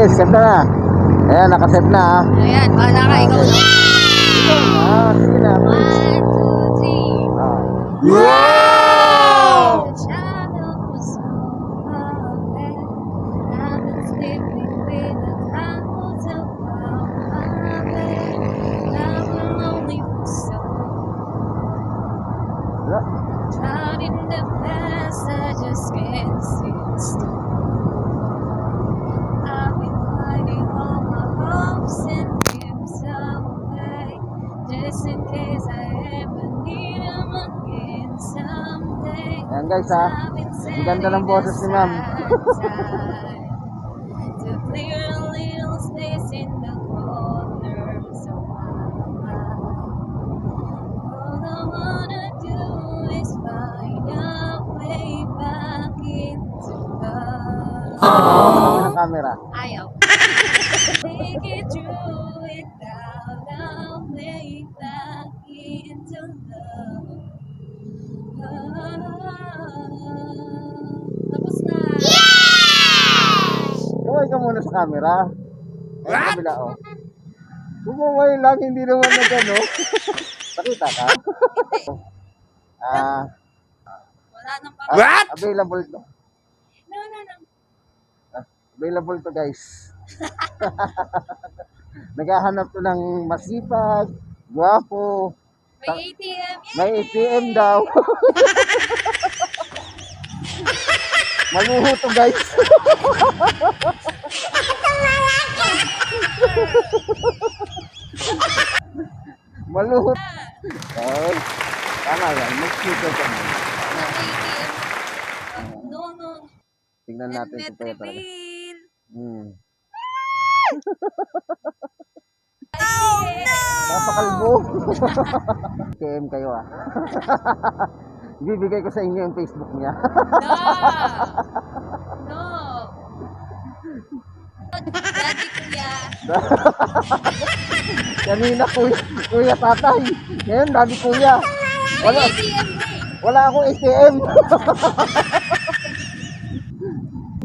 Yes, ganda na. Ayan, nakaset na ha. Ayan, bahala ka, ikaw na. Sige na. 1, 2, 3. Wow! The shadow was overhead. I've been sleeping with the clouds above my bed. I've been lonely for so long. Tried in the past, I just can't seem to stop. I've been hiding all my hopes and dreams away, just in case I ever need them again someday. Ayan guys ha. Ang ganda ng boses ni ma'am. To clear a little space in the corners of my mind. All I wanna do is find a way back into love. Ang camera. Ayaw. Make it through without a way back into love. Tapos na. Kumay ka muna sa camera. Ayan sa kabila oh. Kumaway lang, hindi naman na gano'n. Nakita ka? Wala nang pa. What? Available to. No. Available to guys. Naghahanap to ng masipag, gwapo, May ATM. may ATM daw. Maluho to guys. Maluho. Oh, tama yan. Mag-speaker ka mo. May ATM. No. Tingnan natin Net kung kaya talaga. reveal. Papakalbo. KM kayo ah. Ibibigay ko sa inyo yung Facebook niya. No. Daddy kuya. Kanina kuya tatay. Ngayon dami kuya. May ATM na eh. Wala akong ATM.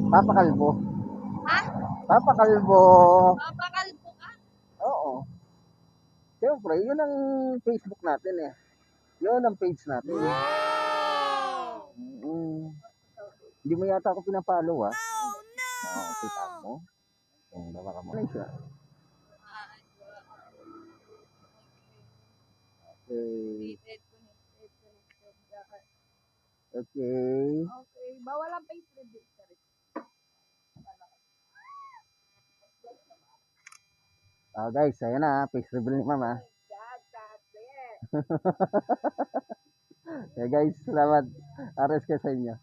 Papakalbo. Ha? Papakalbo. Papakalbo ka? Oo. Siyempre, yun ang Facebook natin eh. Yun ang page natin. Wow! Hindi mo yata ako pinapalo ah. Oo, kita mo. Yung baka mo. Nice ah. Okay. Okay. Okay, bawal ang face reveal. Guys, ayan na. Face reveal ni mama. Yeah guys, salamat. Ares ka sa inyo.